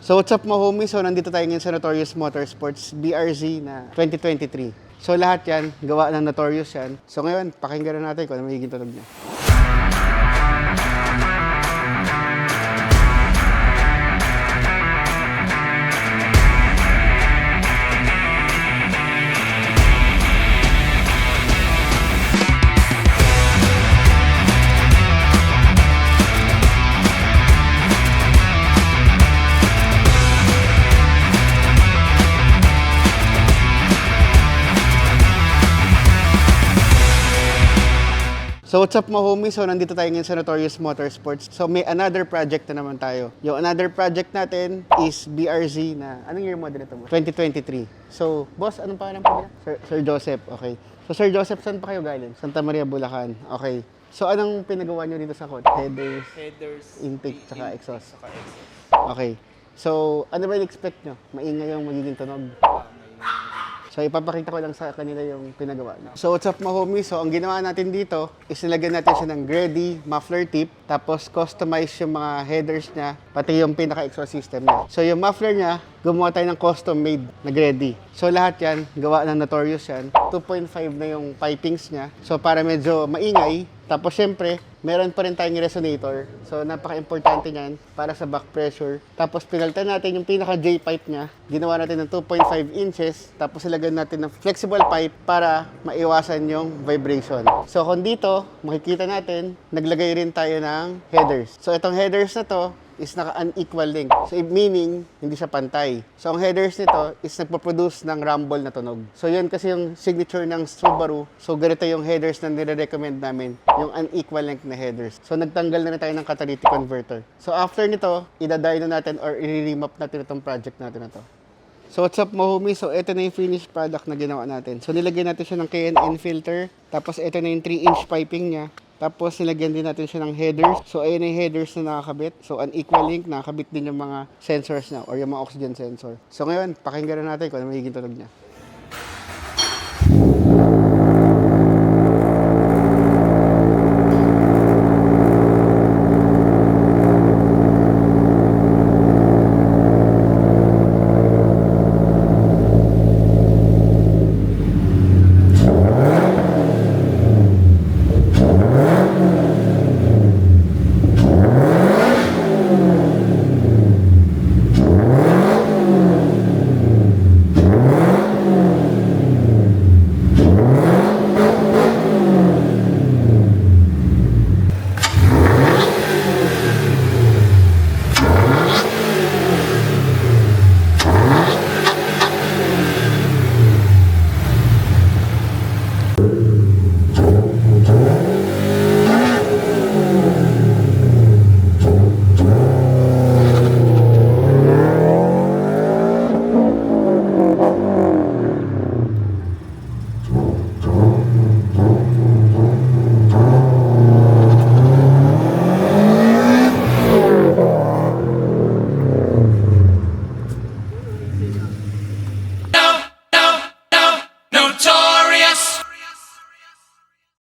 So what's up mga homies? So nandito tayo ngayon sa Notorious Motorsports BRZ na 2023. So lahat yan, gawa ng Notorious yan. So ngayon, pakinggan na natin kung ano magiging tunog niya. So what's up mga homies? So nandito tayo ngayon sa Notorious Motorsports. So may another project na naman tayo. Yung another project natin is BRZ na, anong year model ito mo? 2023. So boss, anong pangalan po nila? Sir Joseph, okay. So Sir Joseph, saan pa kayo galing? Santa Maria, Bulacan. Okay. So anong pinagawa nyo dito sa kotse? Headers, intake, tsaka exhaust. Okay. So ano ba in-expect nyo? Maingay yung magiging tunog? So ipapakita ko lang sa kanila yung pinagawa niya. So what's up mga homies? So ang ginawa natin dito is nilagyan natin siya ng Gredy muffler tip, tapos customize yung mga headers niya, pati yung pinaka-exhaust system niya. So yung muffler niya, gumawa tayo ng custom made na Gredy. So lahat yan, gawa ng Notorious yan. 2.5 na yung pipings niya. So para medyo maingay. Tapos syempre, meron pa rin tayong resonator. So napaka-importante niyan para sa back pressure. Tapos pinalitan natin yung pinaka-J-pipe niya. Ginawa natin ng 2.5 inches. Tapos ilagyan natin ng flexible pipe para maiwasan yung vibration. So kung dito, makikita natin, naglagay rin tayo ng headers. So itong headers na to is naka-unequal length. So meaning, hindi siya pantay. So ang headers nito is nagpo-produce ng rumble na tunog. So yun kasi yung signature ng Subaru. So ganito yung headers na nire-recommend namin, yung unequal length na headers. So nagtanggal na tayo ng catalytic converter. So after nito, ida-dyno natin or i-remap natin itong project natin na to. So what's up mga homies? So ito na yung finished product na ginawa natin. So nilagyan natin siya ng K&N filter. Tapos ito na yung 3-inch piping niya. Tapos nilagyan din natin siya ng headers. So ayun na yung headers na nakakabit. So unequal link, nakakabit din yung mga sensors na or yung mga oxygen sensor. So ngayon, pakinggan na natin kung ano magiging tunog niya.